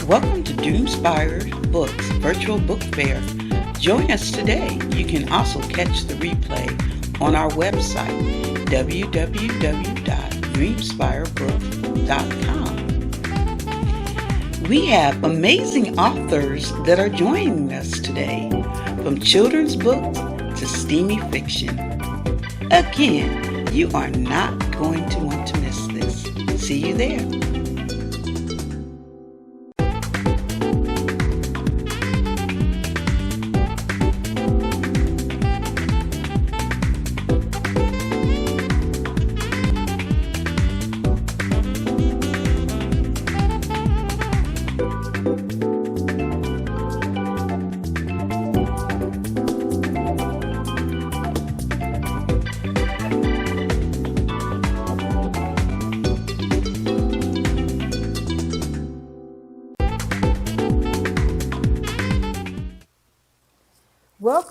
Welcome to DreamSpire Books Virtual Book Fair. Join us today. You can also catch the replay on our website, www.dreamspirebook.com. We have amazing authors that are joining us today, from children's books to steamy fiction. Again, you are not going to want to miss this. See you there.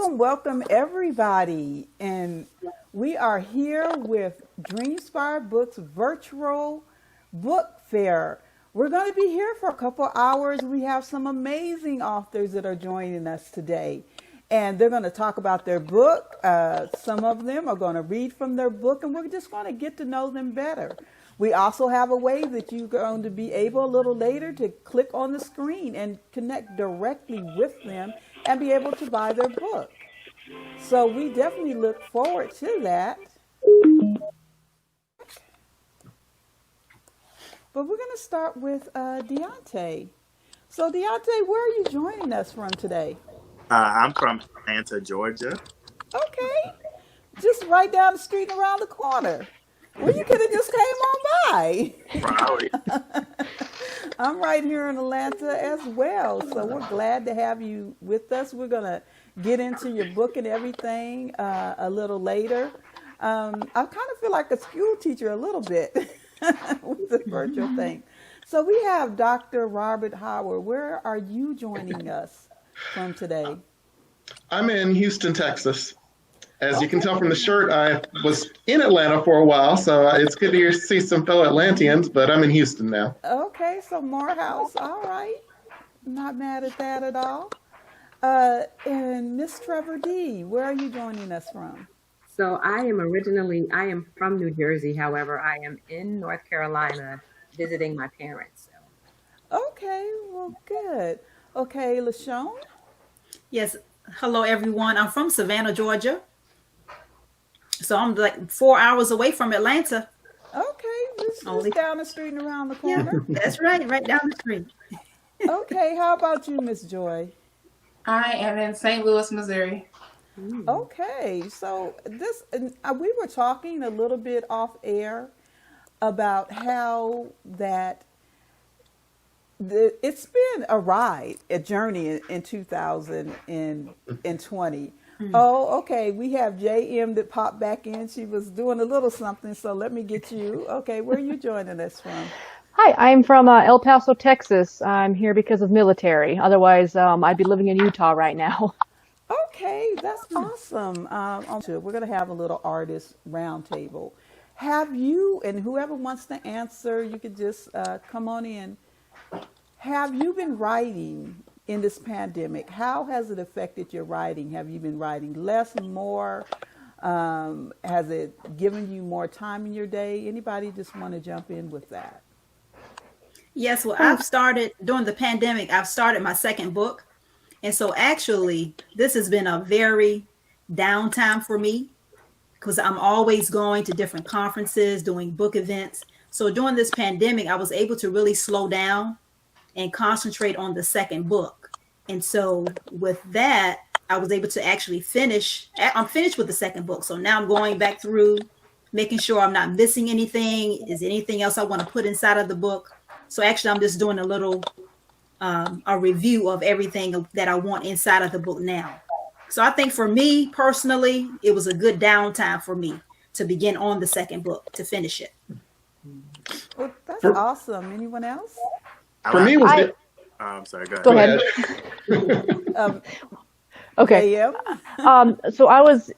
Welcome everybody, and we are here with DreamSpire Books Virtual Book Fair. We're going to be here for a couple hours. We have some amazing authors that are joining us today, and they're going to talk about their book. Some of them are going to read from their book, and we're just going to get to know them better. We also have a way that you're going to be able a little later to click on the screen and connect directly with them and be able to buy their book. So we definitely look forward to that. But we're going to start with Deontay. So Deontay, where are you joining us from today? I'm from Atlanta, Georgia. Okay. Just right down the street and around the corner. Well, you could have just came on by. Probably. I'm right here in Atlanta as well. So we're glad to have you with us. We're going to get into your book and everything a little later. I kind of feel like a school teacher a little bit with the virtual thing. So we have Dr. Robert Howard. Where are you joining us from today? I'm in Houston, Texas. As you can tell from the shirt, I was in Atlanta for a while, so it's good to see some fellow Atlanteans, but I'm in Houston now. Okay, so Morehouse, all right. Not mad at that at all. And Miss Trevor D., where are you joining us from? So I am from New Jersey. However, I am in North Carolina visiting my parents. So. Okay, well, good. Okay, LaShawn? Yes. Hello, everyone. I'm from Savannah, Georgia. So I'm like 4 hours away from Atlanta. Okay, just down the street and around the corner. Yeah, that's right down the street. Okay, how about you, Miss Joy? I am in St. Louis, Missouri. Okay, so we were talking a little bit off air about how that it's been a journey in 2020. Oh, okay. We have JM that popped back in. She was doing a little something, so let me get you. Okay, where are you joining us from? Hi, I'm from El Paso, Texas. I'm here because of military. Otherwise, I'd be living in Utah right now. Okay, that's awesome. We're going to have a little artist roundtable. Have you, and whoever wants to answer, you could just come on in. Have you been writing in this pandemic? How has it affected your writing? Have you been writing less, more? Has it given you more time in your day? Anybody just want to jump in with that? Yes, well, I've started during the pandemic. I've started my second book. And so actually, this has been a very downtime for me because I'm always going to different conferences, doing book events. So during this pandemic, I was able to really slow down and concentrate on the second book. And so with that, I was able to actually I'm finished with the second book. So now I'm going back through, making sure I'm not missing anything. Is there anything else I want to put inside of the book? So actually, I'm just doing a little a review of everything that I want inside of the book now. So I think for me personally, it was a good downtime for me to begin on the second book, to finish it. Well, that's awesome. Anyone else? For me, I'm sorry, go Go ahead. Okay. Yeah. So I was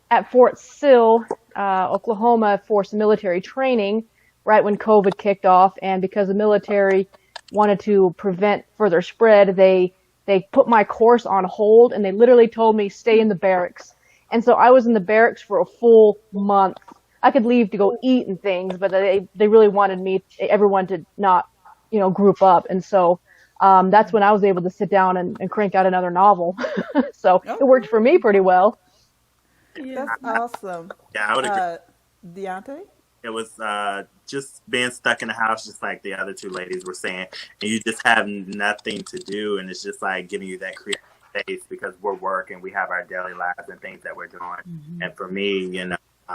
at Fort Sill, Oklahoma, for some military training right when COVID kicked off. And because the military wanted to prevent further spread, they put my course on hold, and they literally told me stay in the barracks. And so I was in the barracks for a full month. I could leave to go eat and things, but they really wanted everyone to not, group up. And so that's when I was able to sit down and crank out another novel. So it worked for me pretty well. That's awesome. Yeah, I would agree. Deontay? It was just being stuck in the house, just like the other two ladies were saying, and you just have nothing to do, and it's just like giving you that creative space because we're working, we have our daily lives and things that we're doing. Mm-hmm. And for me,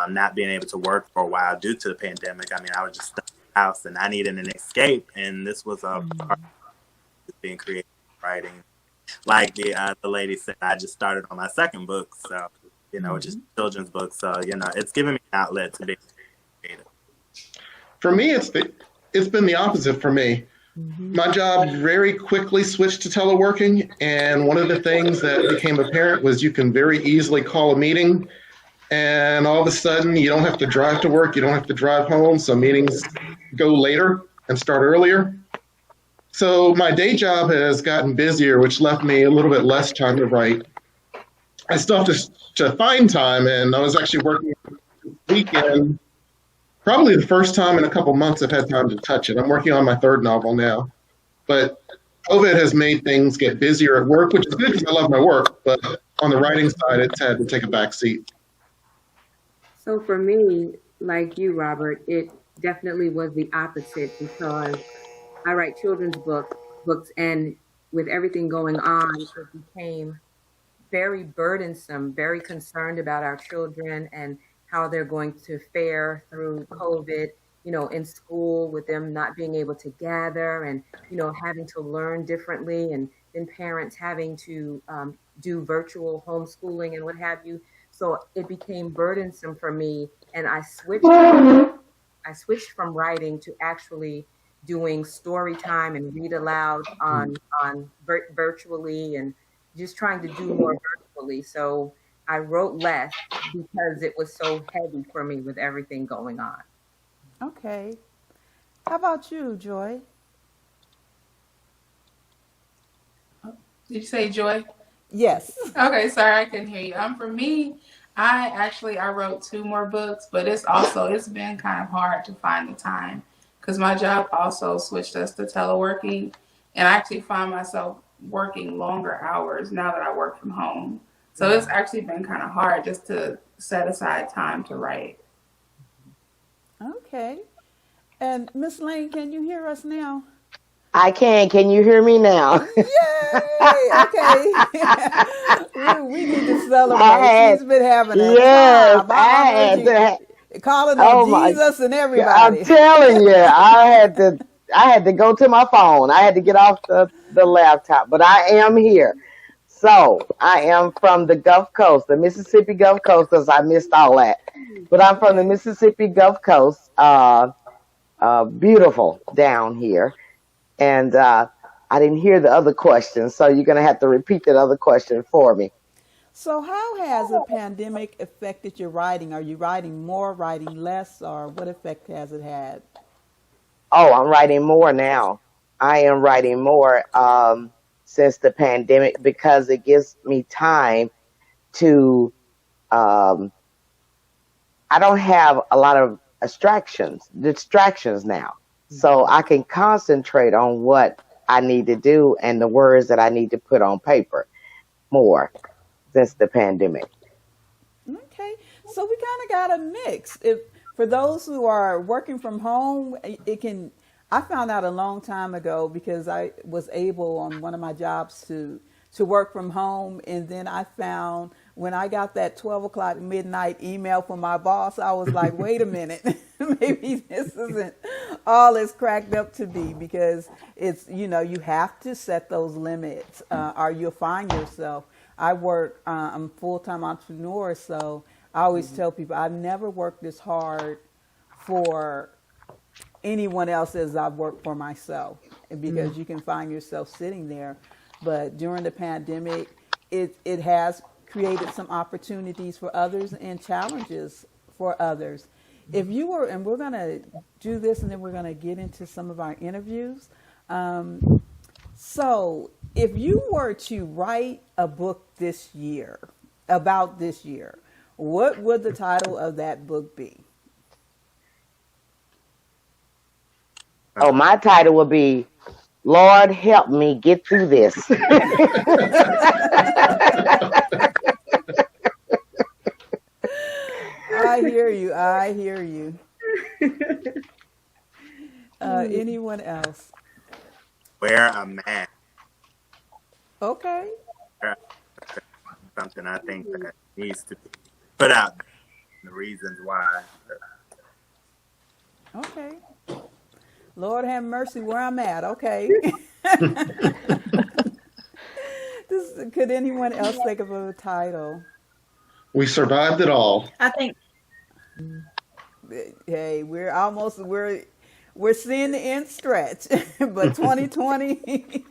not being able to work for a while due to the pandemic, I mean, I was just stuck in the house, and I needed an escape, and this was a part of being creative, writing. Like the lady said, I just started on my second book, so just children's books, so it's giving me an outlet to be creative. For me, it's been the opposite for me. My job very quickly switched to teleworking, and one of the things that became apparent was you can very easily call a meeting, and all of a sudden you don't have to drive to work, you don't have to drive home, so meetings go later and start earlier. So my day job has gotten busier, which left me a little bit less time to write. I still have to find time, and I was actually working this weekend. Probably the first time in a couple months I've had time to touch it. I'm working on my third novel now. But COVID has made things get busier at work, which is good because I love my work. But on the writing side, it's had to take a back seat. So for me, like you, Robert, it definitely was the opposite because I write children's books, and with everything going on, it became very burdensome, very concerned about our children and how they're going to fare through COVID, in school with them not being able to gather and, having to learn differently, and then parents having to do virtual homeschooling and what have you. So it became burdensome for me, and I switched from writing to actually doing story time and read aloud on virtually, and just trying to do more virtually. So I wrote less because it was so heavy for me with everything going on. Okay. How about you, Joy? Did you say Joy? Yes. Okay, sorry, I couldn't hear you. For me, I wrote 2 more books, but it's been kind of hard to find the time because my job also switched us to teleworking, and I actually find myself working longer hours now that I work from home. So it's actually been kind of hard just to set aside time to write. Okay. And Miss Lane, can you hear us now? I can. Can you hear me now? Yay! Okay. we need to celebrate. She's been having a time. I had calling on Jesus and everybody. I'm telling you, I had to go to my phone. I had to get off the laptop, but I am here. So I am from the Gulf Coast, the Mississippi Gulf Coast, because I missed all that. But I'm from the Mississippi Gulf Coast, beautiful down here. And I didn't hear the other question, so you're going to have to repeat that other question for me. So how has the pandemic affected your writing? Are you writing more, writing less, or what effect has it had? Oh, I'm writing more now. I am writing more since the pandemic because it gives me time to, I don't have a lot of distractions now. So I can concentrate on what I need to do and the words that I need to put on paper more since the pandemic. Okay. So we kind of got a mix. If for those who are working from home, I found out a long time ago because I was able on one of my jobs to work from home. And then I found when I got that 12 o'clock midnight email from my boss, I was like, wait a minute, maybe this isn't all it's cracked up to be, because it's, you have to set those limits or you'll find yourself. I'm a full-time entrepreneur, so I always tell people I've never worked this hard for anyone else as I've worked for myself, because you can find yourself sitting there. But during the pandemic, it has created some opportunities for others and challenges for others. If you were, and we're going to do this and then we're going to get into some of our interviews. So, if you were to write a book this year, about this year, what would the title of that book be? Oh, my title would be Lord Help Me Get Through This. I hear you. I hear you. Anyone else? Wear a mask. Okay. Something I think that needs to be put out there. The reasons why. Okay. Lord have mercy where I'm at. Okay. Could anyone else think of a title? We survived it all. I think Hey, we're seeing the end stretch, but 2020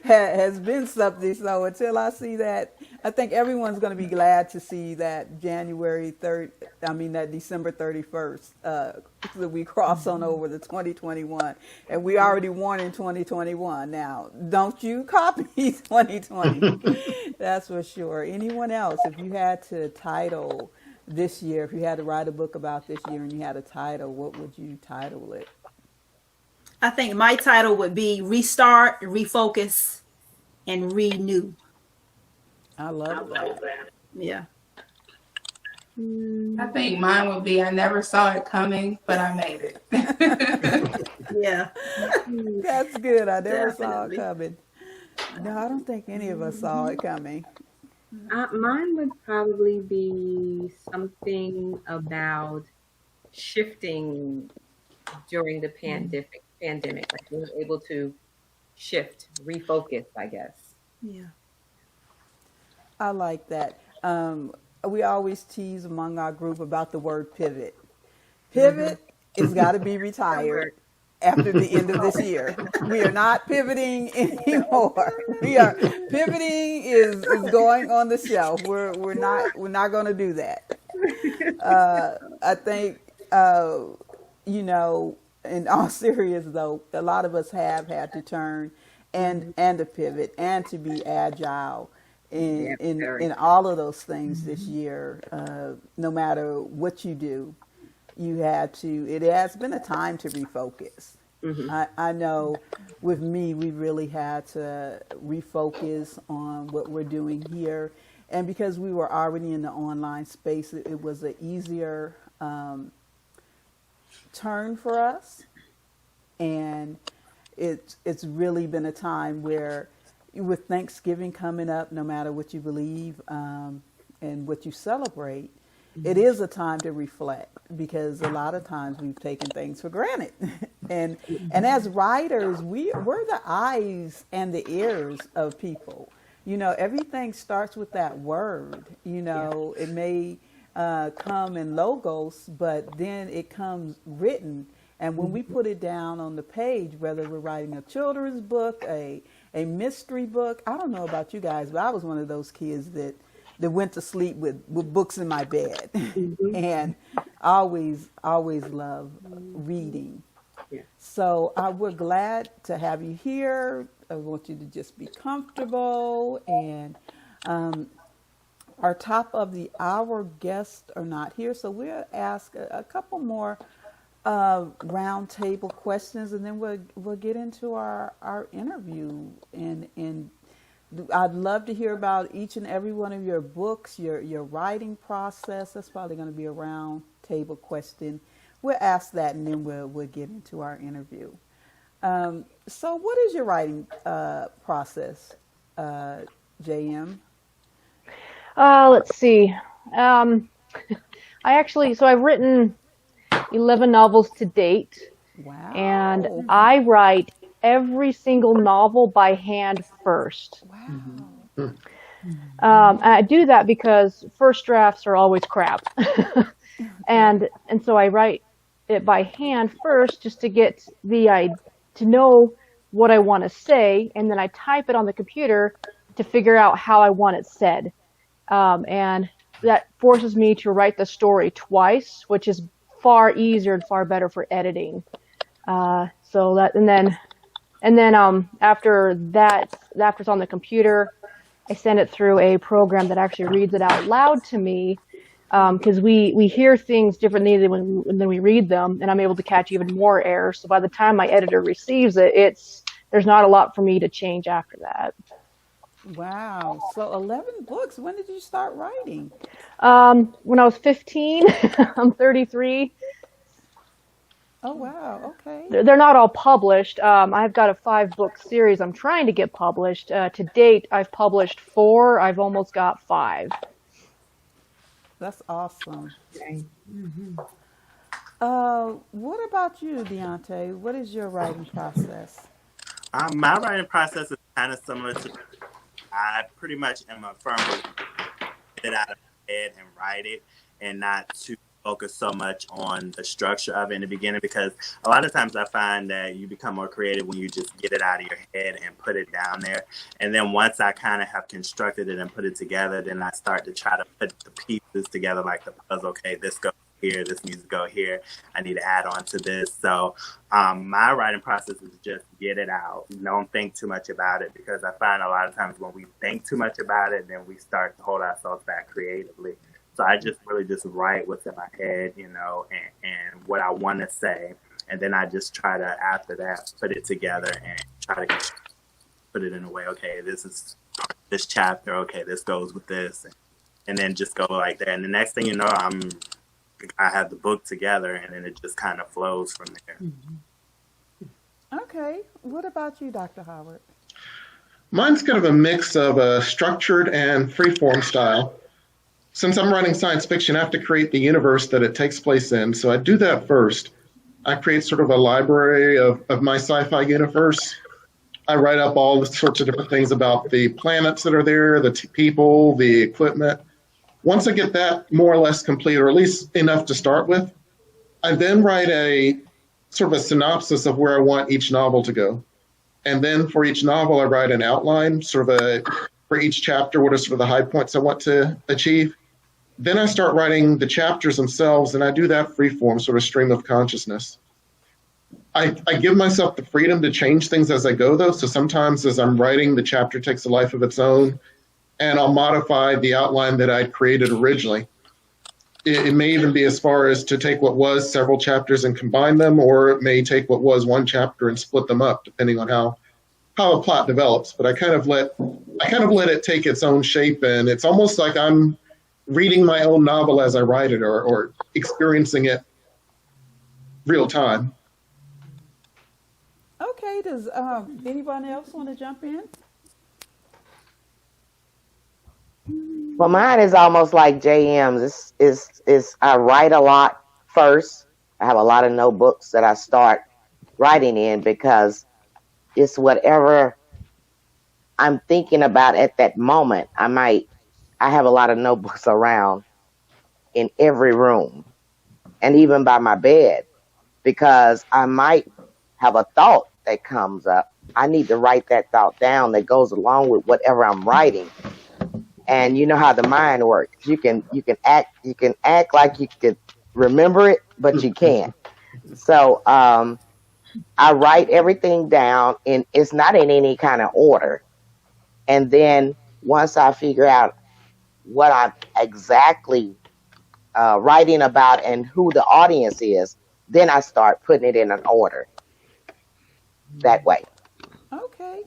has been something. So until I see that, I think everyone's going to be glad to see that that December 31st, that we cross on over to 2021, and we already won in 2021. Now, don't you copy 2020? That's for sure. Anyone else, if you had to title this year, if you had to write a book about this year and you had a title, what would you title it? I think my title would be Restart, Refocus, and Renew. I love that. Yeah. I think mine would be I never saw it coming, but I made it. Yeah. That's good. I never saw it Definitely. coming. No, I don't think any of us saw it coming. Mine would probably be something about shifting during the pandemic, like being able to shift, refocus, I guess. Yeah. I like that. We always tease among our group about the word pivot. Pivot has got to be retired after the end of this year. We are not pivoting anymore. Pivoting is going on the shelf. We're not going to do that. I think in all seriousness though, a lot of us have had to turn and to pivot and to be agile in all of those things this year. No matter what you do, it has been a time to refocus. I know with me, we really had to refocus on what we're doing here. And because we were already in the online space, it was an easier turn for us. And it's really been a time where, with Thanksgiving coming up, no matter what you believe and what you celebrate, it is a time to reflect, because a lot of times we've taken things for granted. and as writers, we're the eyes and the ears of people. Everything starts with that word. It may come in logos, but then it comes written. And when we put it down on the page, whether we're writing a children's book, a mystery book, I don't know about you guys, but I was one of those kids that went to sleep with books in my bed. And always love reading. Yeah. So we're glad to have you here. I want you to just be comfortable. And our top of the hour guests are not here, so we'll ask a couple more round table questions, and then we'll get into our interview. And I'd love to hear about each and every one of your books, your writing process. That's probably going to be a round table question. We'll ask that, and then we'll get into our interview. So what is your writing process, JM? Let's see. I've written 11 novels to date. Wow. And I write every single novel by hand first. Wow. And I do that because first drafts are always crap. and so I write it by hand first, just to get to know what I want to say, and then I type it on the computer to figure out how I want it said. And that forces me to write the story twice, which is far easier and far better for editing. And And then after it's on the computer, I send it through a program that actually reads it out loud to me, because we hear things differently than we read them, and I'm able to catch even more errors. So by the time my editor receives it, there's not a lot for me to change after that. Wow. So 11 books. When did you start writing? When I was 15, I'm 33. Oh, wow. Okay. They're not all published. I've got a 5-book series I'm trying to get published. To date, I've published 4. I've almost got 5. That's awesome. Okay. What about you, Deontay? What is your writing process? My writing process is kind of similar to. I pretty much am a firm believer get it out of my head and write it, and not to focus so much on the structure of it in the beginning, because a lot of times I find that you become more creative when you just get it out of your head and put it down there. And then once I kind of have constructed it and put it together, then I start to try to put the pieces together like the puzzle. Okay, this goes here, this needs to go here, I need to add on to this. So my writing process is just get it out. Don't think too much about it, because I find a lot of times when we think too much about it, then we start to hold ourselves back creatively. So I just really just write what's in my head, and what I want to say. And then I just try to, after that, put it together and try to put it in a way, okay, this is this chapter, okay, this goes with this. And then just go like that. And the next thing you know, I have the book together, and then it just kind of flows from there. Okay. What about you, Dr. Howard? Mine's kind of a mix of a structured and freeform style. Since I'm writing science fiction, I have to create the universe that it takes place in. So I do that first. I create sort of a library of my sci-fi universe. I write up all the sorts of different things about the planets that are there, the people, the equipment. Once I get that more or less complete, or at least enough to start with, I then write a sort of a synopsis of where I want each novel to go. And then for each novel, I write an outline, for each chapter, what are sort of the high points I want to achieve. Then I start writing the chapters themselves, and I do that freeform, sort of stream of consciousness. I give myself the freedom to change things as I go, though. So sometimes as I'm writing, the chapter takes a life of its own, and I'll modify the outline that I'd created originally. It may even be as far as to take what was several chapters and combine them, or it may take what was one chapter and split them up, depending on how a plot develops. But I kind of let it take its own shape, and it's almost like I'm reading my own novel as I write it, or experiencing it real time. Okay. Does anyone else want to jump in? Well, mine is almost like JM's. Is I write a lot first. I have a lot of notebooks that I start writing in, because it's whatever I'm thinking about at that moment. I have a lot of notebooks around in every room, and even by my bed, because I might have a thought that comes up. I need to write that thought down that goes along with whatever I'm writing. And you know how the mind works. You can act like you could remember it, but you can't. So I write everything down, and it's not in any kind of order. And then once I figure out what I'm exactly writing about and who the audience is, then I start putting it in an order that way. Okay.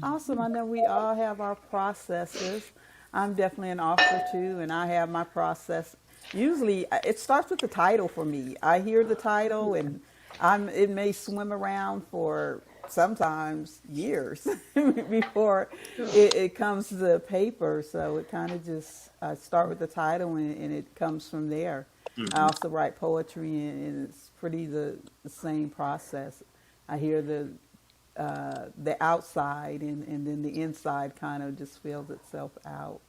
Awesome. I know we all have our processes. I'm definitely an author too, and I have my process. Usually, it starts with the title for me. I hear the title, and it may swim around for sometimes years before it comes to the paper. So it kind of just I start with the title, and it comes from there. I also write poetry, and it's pretty the same process. I hear the outside, and then the inside kind of just fills itself out.